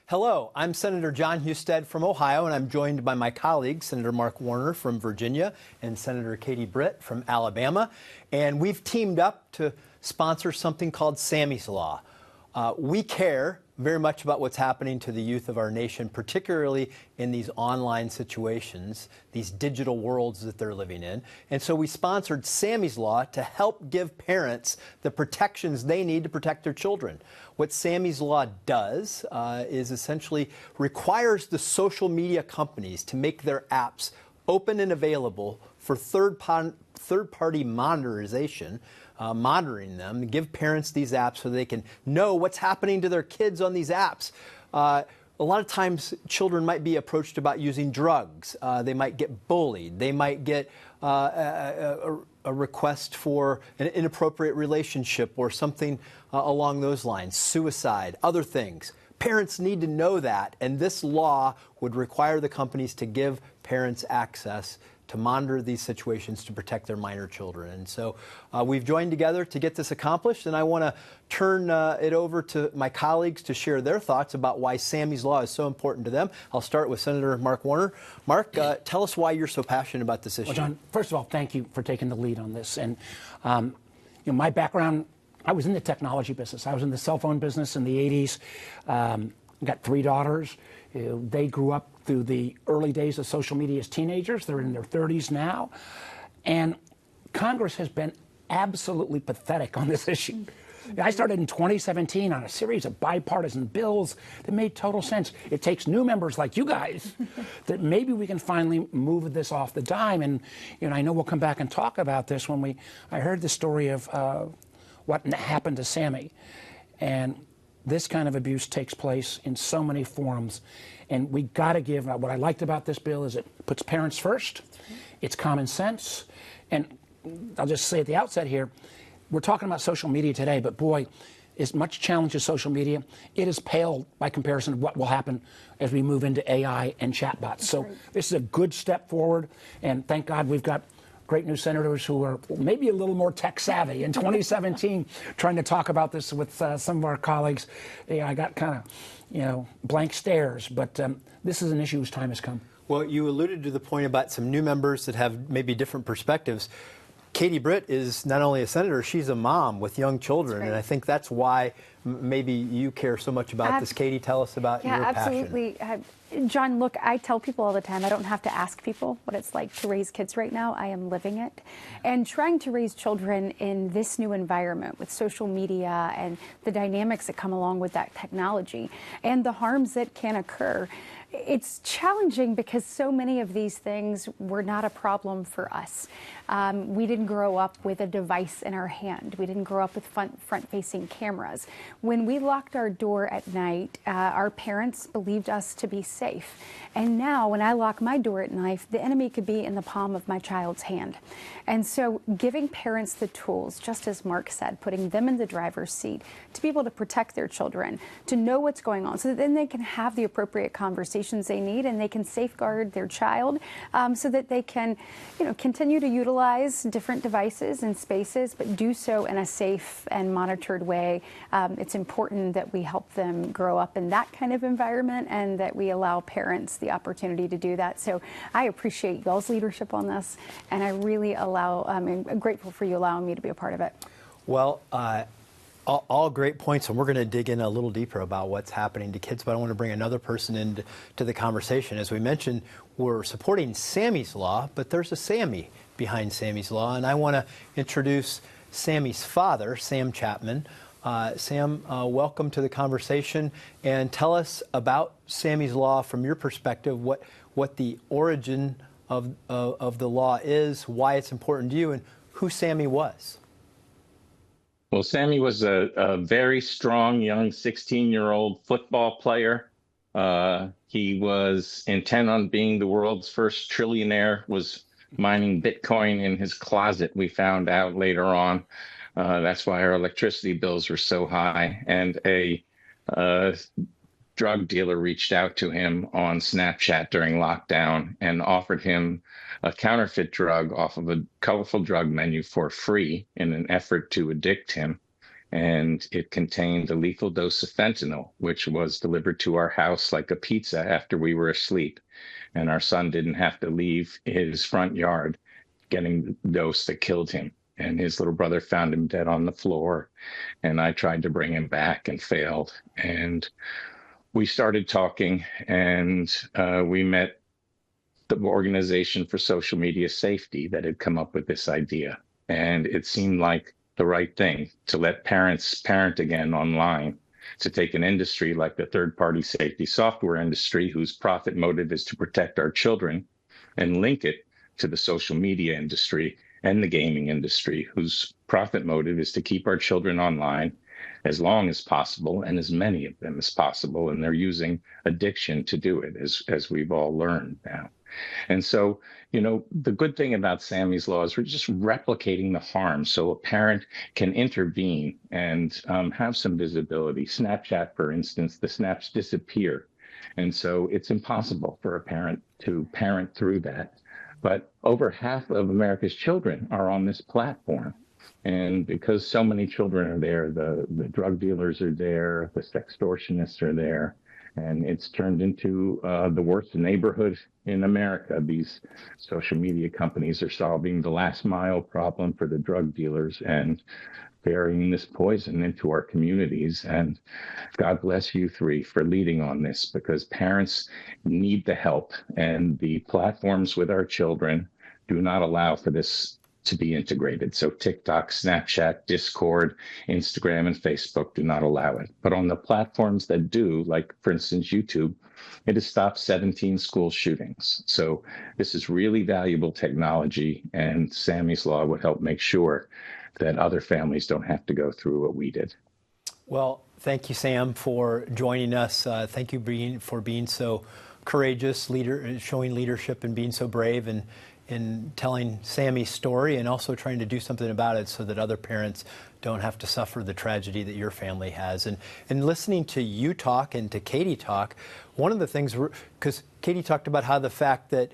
Hello, I'm Senator John Husted from Ohio, and I'm joined by my colleagues, Senator Mark Warner from Virginia and Senator Katie Britt from Alabama. And we've teamed up to sponsor something called Sammy's Law. We care very much about what's happening to the youth of our nation, particularly in these online situations, these digital worlds that they're living in. And so we sponsored Sammy's Law to help give parents the protections they need to protect their children. What Sammy's Law does is essentially requires the social media companies to make their apps open and available for third-party monitoring them, give parents these apps so they can know what's happening to their kids on these apps. A lot of times children might be approached about using drugs. They might get bullied. They might get a request for an inappropriate relationship or something along those lines, suicide, other things. Parents need to know that, and this law would require the companies to give parents access to monitor these situations to protect their minor children. And so we've joined together to get this accomplished, and I want to turn it over to my colleagues to share their thoughts about why Sammy's Law is so important to them. I'll start with Senator Mark Warner. Mark, tell us why you're so passionate about this issue. Well, John, first of all, thank you for taking the lead on this. And my background, I was in the technology business. I was in the cell phone business in the 80s. Got 3 daughters. They grew up through the early days of social media as teenagers. They're in their 30s now. And Congress has been absolutely pathetic on this issue. I started in 2017 on a series of bipartisan bills that made total sense. It takes new members like you guys that maybe we can finally move this off the dime. And I know we'll come back and talk about this when I heard the story of what happened to Sammy. And this kind of abuse takes place in so many forums. And we got to give, what I liked about this bill is it puts parents first. It's common sense. And I'll just say at the outset here, we're talking about social media today, but boy, as much challenge as social media, it is pale by comparison to what will happen as we move into AI and chatbots. So this is a good step forward. And thank God we've got great new senators who are maybe a little more tech savvy. In 2017, trying to talk about this with some of our colleagues, I got kind of, blank stares. But this is an issue whose time has come. Well, you alluded to the point about some new members that have maybe different perspectives. Katie Britt is not only a senator, she's a mom with young children, and I think that's why maybe you care so much about this. Katie, tell us about your passion. Yeah, absolutely. John, look, I tell people all the time, I don't have to ask people what it's like to raise kids right now. I am living it. And trying to raise children in this new environment with social media and the dynamics that come along with that technology and the harms that can occur, it's challenging because so many of these things were not a problem for us. We didn't grow up with a device in our hand. We didn't grow up with front-facing cameras. When we locked our door at night, our parents believed us to be safe. And now when I lock my door at night, the enemy could be in the palm of my child's hand. And so giving parents the tools, just as Mark said, putting them in the driver's seat to be able to protect their children, to know what's going on, so that then they can have the appropriate conversations they need and they can safeguard their child so that they can, continue to utilize different devices and spaces, but do so in a safe and monitored way. It's important that we help them grow up in that kind of environment and that we allow parents the opportunity to do that. So I appreciate y'all's leadership on this, and I really I'm grateful for you allowing me to be a part of it. Well, all great points, and we're going to dig in a little deeper about what's happening to kids, but I want to bring another person into the conversation. As we mentioned, we're supporting Sammy's Law, but there's a Sammy behind Sammy's Law, and I want to introduce Sammy's father, Sam Chapman. Sam, welcome to the conversation, and tell us about Sammy's Law from your perspective, what the origin of the law is, why it's important to you, and who Sammy was. Well, Sammy was a very strong young 16-year-old football player. He was intent on being the world's first trillionaire, was mining Bitcoin in his closet, we found out later on. That's why our electricity bills were so high. And a drug dealer reached out to him on Snapchat during lockdown and offered him a counterfeit drug off of a colorful drug menu for free in an effort to addict him. and it contained a lethal dose of fentanyl, which was delivered to our house like a pizza after we were asleep. And our son didn't have to leave his front yard getting the dose that killed him. And his little brother found him dead on the floor. And I tried to bring him back and failed. And we started talking, and we met the Organization for Social Media Safety that had come up with this idea. And it seemed like the right thing to let parents parent again online, to take an industry like the third-party safety software industry, whose profit motive is to protect our children, and link it to the social media industry and the gaming industry, whose profit motive is to keep our children online as long as possible and as many of them as possible. And they're using addiction to do it, as we've all learned now. And so, the good thing about Sammy's Law is we're just replicating the harm so a parent can intervene and have some visibility. Snapchat, for instance, the snaps disappear. And so it's impossible for a parent to parent through that. But over half of America's children are on this platform. And because so many children are there, the drug dealers are there, the sextortionists are there, and it's turned into the worst neighborhood in America. These social media companies are solving the last mile problem for the drug dealers and burying this poison into our communities. And God bless you three for leading on this, because parents need the help, and the platforms with our children do not allow for this to be integrated. So TikTok, Snapchat, Discord, Instagram, and Facebook do not allow it. But on the platforms that do, like, for instance, YouTube, it has stopped 17 school shootings. So this is really valuable technology, and Sammy's Law would help make sure that other families don't have to go through what we did. Well, thank you, Sam, for joining us. Thank you for being so courageous, showing leadership and being so brave, and in telling Sammy's story, and also trying to do something about it so that other parents don't have to suffer the tragedy that your family has. And listening to you talk and to Katie talk, one of the things, because Katie talked about how the fact that,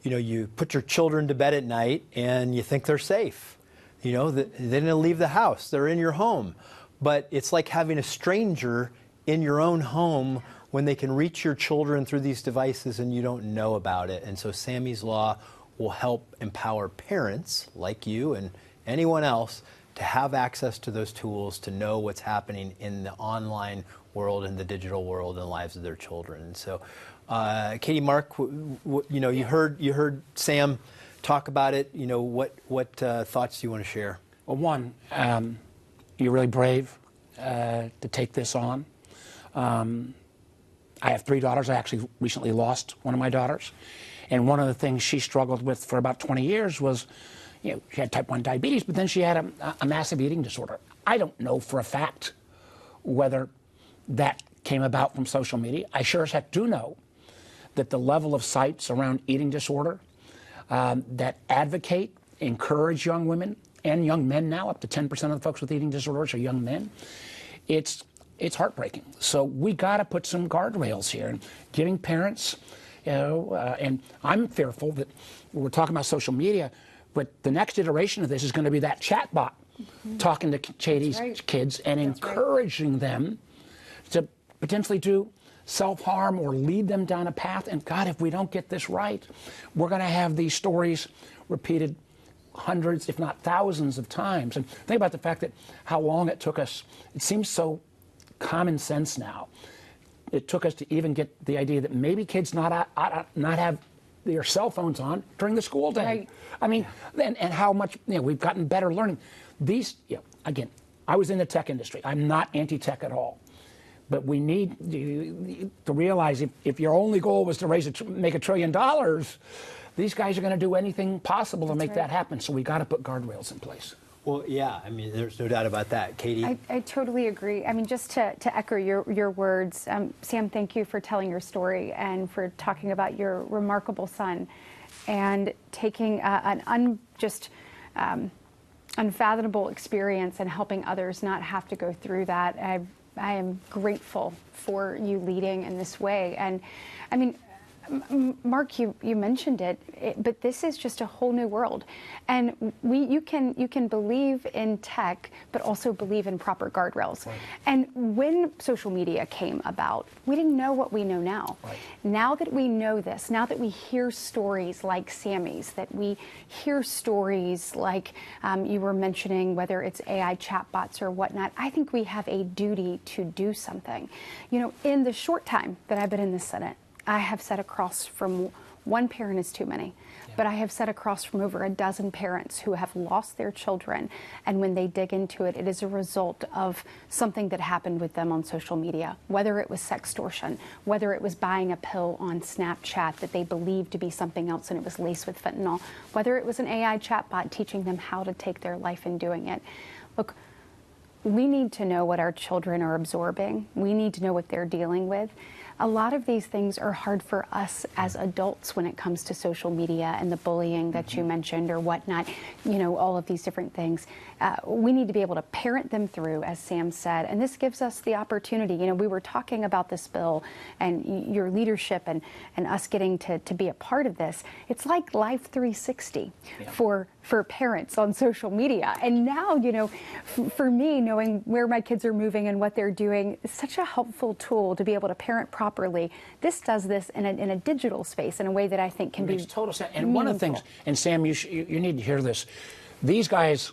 you put your children to bed at night and you think they're safe. They didn't leave the house, they're in your home. But it's like having a stranger in your own home when they can reach your children through these devices and you don't know about it. And so Sammy's Law will help empower parents like you and anyone else to have access to those tools, to know what's happening in the online world and the digital world and the lives of their children. And so, Katie, Mark, you heard Sam talk about it. What thoughts do you want to share? Well, one, you're really brave to take this on. I have 3 daughters. I actually recently lost one of my daughters. And one of the things she struggled with for about 20 years was, she had type 1 diabetes, but then she had a massive eating disorder. I don't know for a fact whether that came about from social media. I sure as heck do know that the level of sites around eating disorder that advocate, encourage young women and young men now, up to 10% of the folks with eating disorders are young men, it's heartbreaking. So we got to put some guardrails here, and giving parents, and I'm fearful that we're talking about social media, but the next iteration of this is going to be that chat bot talking to Katie's kids and encouraging them to potentially do self-harm or lead them down a path. And God, if we don't get this right, we're going to have these stories repeated hundreds, if not thousands of times. And think about the fact that how long it took us. It seems so common sense now. It took us to even get the idea that maybe kids not have their cell phones on during the school day. Right. I mean, and how much we've gotten better learning. These, again, I was in the tech industry. I'm not anti-tech at all. But we need to realize if your only goal was to make $1 trillion, these guys are going to do anything possible to make that happen. So we got to put guardrails in place. Well, yeah, I mean, there's no doubt about that. Katie? I totally agree. I mean, just to echo your words, Sam, thank you for telling your story and for talking about your remarkable son and taking an unfathomable experience and helping others not have to go through that. I am grateful for you leading in this way. And I mean, Mark, you mentioned it, but this is just a whole new world, and you can believe in tech, but also believe in proper guardrails. Right. And when social media came about, we didn't know what we know now. Right. Now that we know this, now that we hear stories like Sammy's, that we hear stories like you were mentioning, whether it's AI chatbots or whatnot, I think we have a duty to do something. You know, in the short time that I've been in the Senate, I have sat across from one parent is too many, but I have sat across from over a dozen parents who have lost their children, and when they dig into it, it is a result of something that happened with them on social media, whether it was sextortion, whether it was buying a pill on Snapchat that they believed to be something else and it was laced with fentanyl, whether it was an AI chatbot teaching them how to take their life in doing it. Look, we need to know what our children are absorbing. We need to know what they're dealing with. A lot of these things are hard for us as adults when it comes to social media and the bullying that you mentioned or whatnot, you know, all of these different things. We need to be able to parent them through, as Sam said, and this gives us the opportunity. You know, we were talking about this bill and your leadership and us getting to be a part of this. It's like Life 360 for parents on social media. And now, you know, for me, knowing where my kids are moving and what they're doing is such a helpful tool to be able to parent properly. This does this in a digital space in a way that I think can be total sense. And one of the things, and Sam, you need to hear this. These guys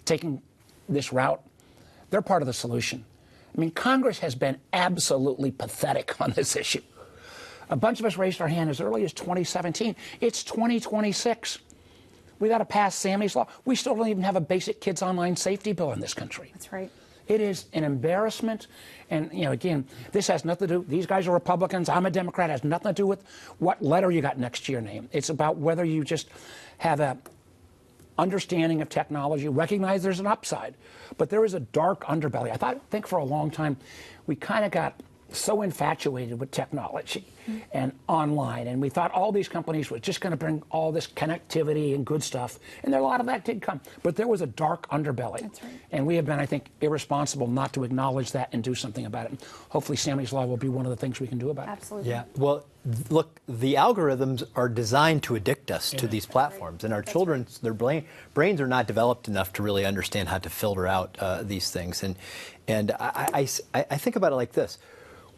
taking this route, they're part of the solution. I mean, Congress has been absolutely pathetic on this issue. A bunch of us raised our hand as early as 2017. It's 2026. We got to pass Sammy's law. We still don't even have a basic kids online safety bill in this country. That's right. It is an embarrassment. And, you know, again, this has nothing to do, these guys are Republicans, I'm a Democrat, it has nothing to do with what letter you got next to your name. It's about whether you just have a understanding of technology, recognize there's an upside. But there is a dark underbelly. I think for a long time, we kind of got so infatuated with technology and online, and we thought all these companies were just going to bring all this connectivity and good stuff, and a lot of that did come, but there was a dark underbelly. That's right. And we have been, I think, irresponsible not to acknowledge that and do something about it. And hopefully Sammy's Law will be one of the things we can do about it. Absolutely. Yeah, well, look, the algorithms are designed to addict us to these platforms, and our children, their brains are not developed enough to really understand how to filter out these things. And I think about it like this.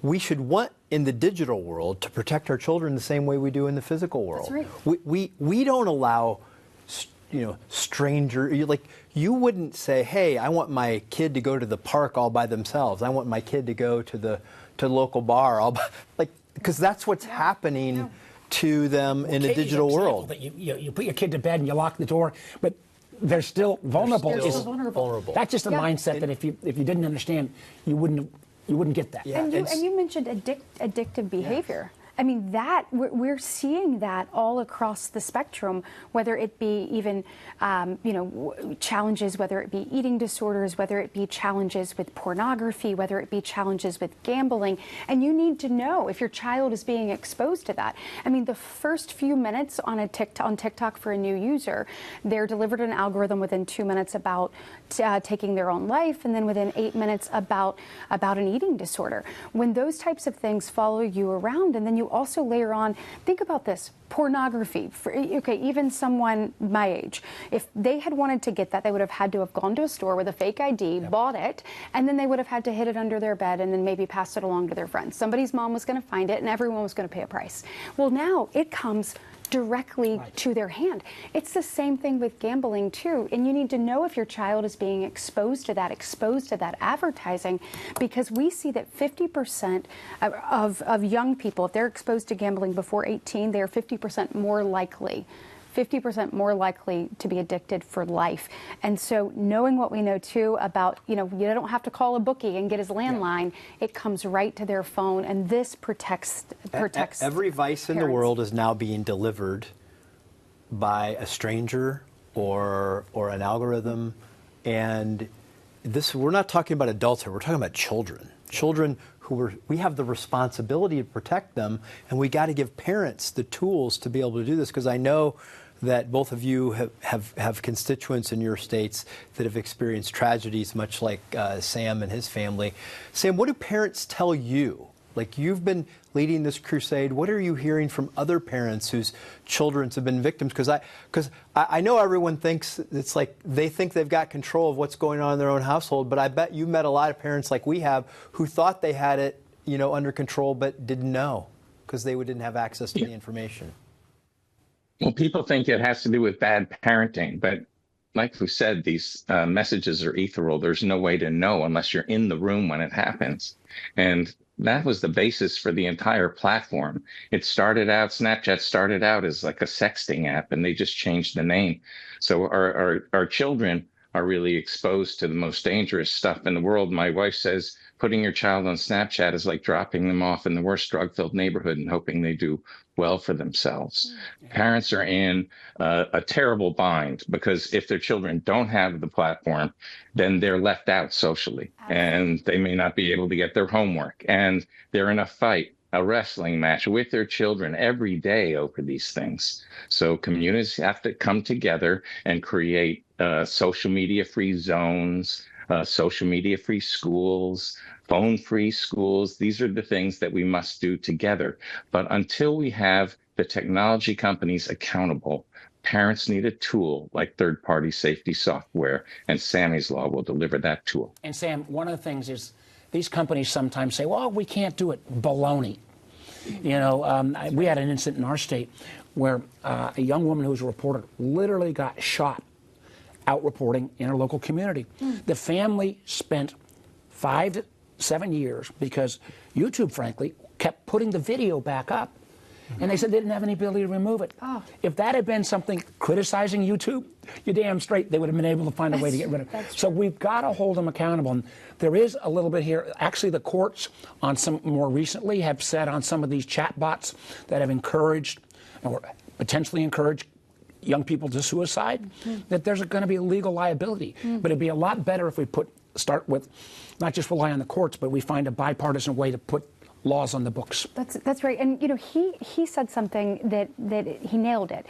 We should want in the digital world to protect our children the same way we do in the physical world. That's right. We don't allow, you know, you wouldn't say, hey, I want my kid to go to the park all by themselves. I want my kid to go to the local bar all by, because that's what's happening to them in the digital world. That you put your kid to bed and you lock the door, but they're still vulnerable. They're still vulnerable. That's just a mindset that if you didn't understand, you wouldn't get that. Yeah. And you mentioned addictive behavior. I mean, that we're seeing that all across the spectrum, whether it be even, challenges, whether it be eating disorders, whether it be challenges with pornography, whether it be challenges with gambling. And you need to know if your child is being exposed to that. I mean, the first few minutes on TikTok for a new user, they're delivered an algorithm within 2 minutes about taking their own life, and then within 8 minutes about an eating disorder. When those types of things follow you around, and then you also layer on, think about this, pornography. Even someone my age, if they had wanted to get that, they would have had to have gone to a store with a fake ID, bought it, and then they would have had to hid it under their bed and then maybe pass it along to their friends. Somebody's mom was going to find it and everyone was going to pay a price. Well, now it comes directly to their hand. It's the same thing with gambling too, and you need to know if your child is being exposed to that advertising, because we see that 50% of young people, if they're exposed to gambling before 18, they are 50% more likely to be addicted for life. And so knowing what we know too about, you don't have to call a bookie and get his landline. It comes right to their phone, and this protects every vice in the world is now being delivered by a stranger or an algorithm. And we're not talking about adults here, we're talking about children we have the responsibility to protect them, and we got to give parents the tools to be able to do this, because I know that both of you have constituents in your states that have experienced tragedies much like Sam and his family. Sam, what do parents tell you Like, you've been leading this crusade. What are you hearing from other parents whose children have been victims? Because I know everyone thinks it's like they think they've got control of what's going on in their own household, but I bet you met a lot of parents like we have who thought they had it, under control, but didn't know because they didn't have access to the information. Well, people think it has to do with bad parenting, but like we said, these messages are ethereal. There's no way to know unless you're in the room when it happens. And that was the basis for the entire platform. Snapchat started out as like a sexting app, and they just changed the name. So our children are really exposed to the most dangerous stuff in the world. My wife says putting your child on Snapchat is like dropping them off in the worst drug-filled neighborhood and hoping they do well for themselves. Parents are in a terrible bind because if their children don't have the platform, then they're left out socially. And they may not be able to get their homework. And they're in a fight, a wrestling match with their children every day over these things. So communities have to come together and create social media free zones, social media free schools, phone free schools. These are the things that we must do together. But until we have the technology companies accountable, parents need a tool like third-party safety software, and Sammy's Law will deliver that tool. And Sam, one of the things is these companies sometimes say, well, we can't do it. Baloney. We had an incident in our state where a young woman who was a reporter literally got shot out reporting in her local community. The family spent 5 to 7 years because YouTube, frankly, kept putting the video back up. And they said they didn't have any ability to remove it. Oh. If that had been something criticizing YouTube, you're damn straight they would have been able to find a way to get rid of it. So we've got to hold them accountable. And there is a little bit here. Actually, the courts on some more recently have said on some of these chatbots that have encouraged or potentially encouraged young people to suicide, that there's going to be a legal liability. But it'd be a lot better if we start with not just rely on the courts, but we find a bipartisan way to put laws on the books. That's right. And he said something that he nailed it.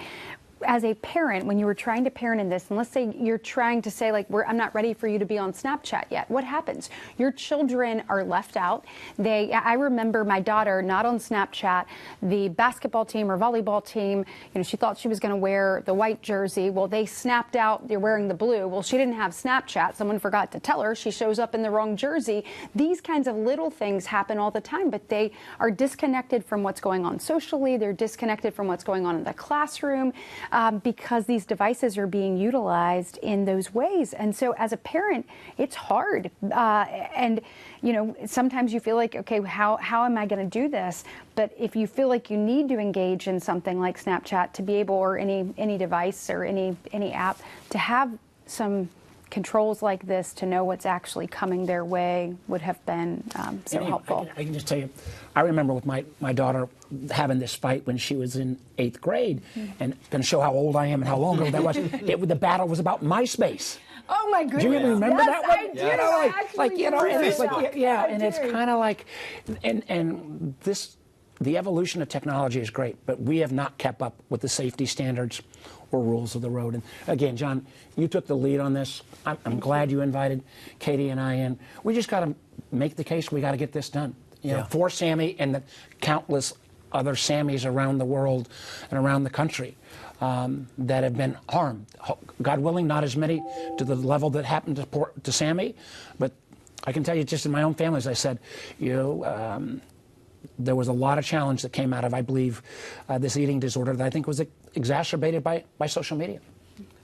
As a parent, when you were trying to parent in this, and let's say you're trying to say, like, I'm not ready for you to be on Snapchat yet, what happens? Your children are left out. I remember my daughter not on Snapchat, the basketball team or volleyball team, she thought she was going to wear the white jersey. Well, they snapped out, they're wearing the blue. Well, she didn't have Snapchat. Someone forgot to tell her. She shows up in the wrong jersey. These kinds of little things happen all the time, but they are disconnected from what's going on socially. They're disconnected from what's going on in the classroom. Because these devices are being utilized in those ways. And so as a parent, it's hard. And, sometimes you feel like, okay, how am I going to do this? But if you feel like you need to engage in something like Snapchat to be able, or any device or any app, to have some controls like this to know what's actually coming their way would have been so helpful. I can just tell you, I remember with my daughter having this fight when she was in 8th grade, and going to show how old I am and how long ago that was. The battle was about MySpace. Oh my goodness! Do you remember that one? I do. And it's like, and it's kind of like, and this, the evolution of technology is great, but we have not kept up with the safety standards or rules of the road. And again, John, you took the lead on this. I'm glad you invited Katie and I in. We just got to make the case. We got to get this done. For Sammy and the countless other Sammys around the world and around the country that have been harmed. God willing, not as many to the level that happened to Sammy, but I can tell you just in my own family, as I said, there was a lot of challenge that came out of, I believe, this eating disorder that I think was exacerbated by social media.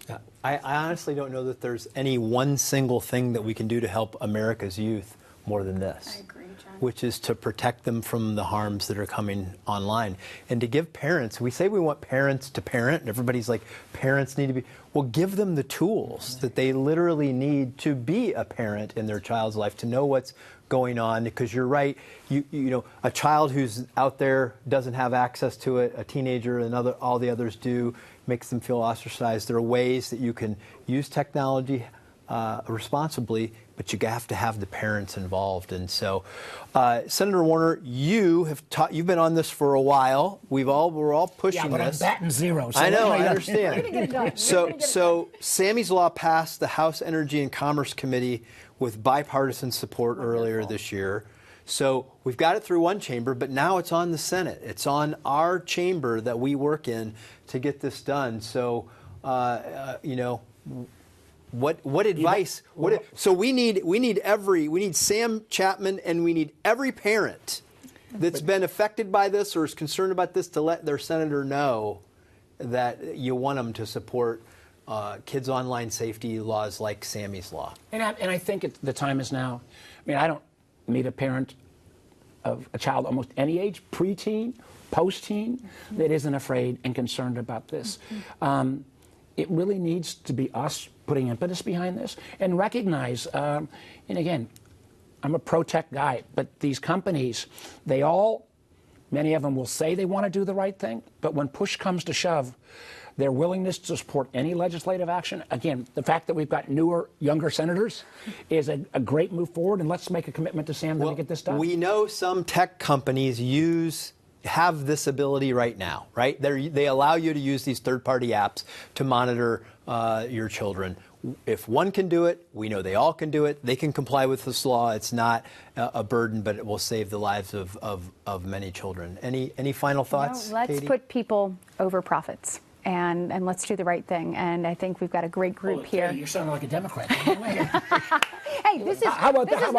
Yeah. I honestly don't know that there's any one single thing that we can do to help America's youth more than this. I agree, John. Which is to protect them from the harms that are coming online. And to give parents, we say we want parents to parent, and everybody's like, parents need to be, well, give them the tools that they literally need to be a parent in their child's life, to know what's going on, because you're right, a child who's out there doesn't have access to it, a teenager and all the others do, makes them feel ostracized. There are ways that you can use technology responsibly, but you have to have the parents involved. And so, Senator Warner, you've been on this for a while. We're all pushing but this. I'm batting zero. So I know, I We're gonna get it done. understand. So Sammy's Law passed the House Energy and Commerce Committee with bipartisan support earlier this year. So we've got it through one chamber, but now it's on the Senate. It's on our chamber that we work in to get this done. So, what advice? So we need Sam Chapman, and we need every parent that's been affected by this or is concerned about this to let their senator know that you want them to support kids' online safety laws like Sammy's law. And I think the time is now. I mean, I don't meet a parent of a child almost any age, preteen, post-teen, that isn't afraid and concerned about this. It really needs to be us putting impetus behind this and recognize, and again, I'm a pro-tech guy, but these companies, many of them will say they want to do the right thing, but when push comes to shove, their willingness to support any legislative action, again, the fact that we've got newer, younger senators is a great move forward, and let's make a commitment to Sam to get this done. We know some tech companies have this ability right now, right? They allow you to use these third-party apps to monitor your children. If one can do it, we know they all can do it. They can comply with this law. It's not a burden, but it will save the lives of many children. Any final thoughts, let's Katie? put people over profits. And let's do the right thing. And I think we've got a great group here. You're sounding like a Democrat. Hey, this is nonpartisan.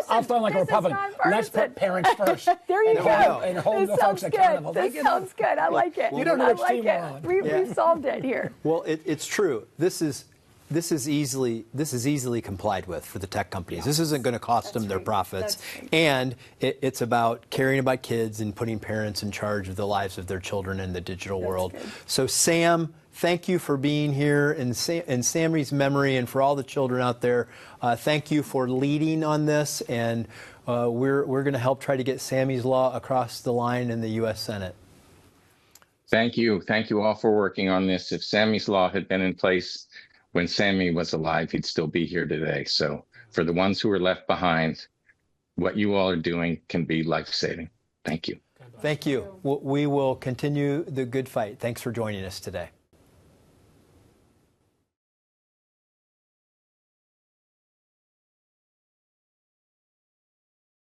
I'll sound like a Republican. Let's put parents first. There you go. And hold the folks accountable. This sounds good. I like it. You don't know which team we're on. We've solved it here. Well, it's true. This is easily complied with for the tech companies. This isn't going to cost them their profits. And it's about caring about kids and putting parents in charge of the lives of their children in the digital world. Good. So Sam, thank you for being here in Sammy's memory, and for all the children out there, thank you for leading on this. And we're going to help try to get Sammy's law across the line in the U.S. Senate. Thank you. Thank you all for working on this. If Sammy's law had been in place when Sammy was alive, he'd still be here today. So for the ones who are left behind, what you all are doing can be life-saving. Thank you. Thank you. We will continue the good fight. Thanks for joining us today.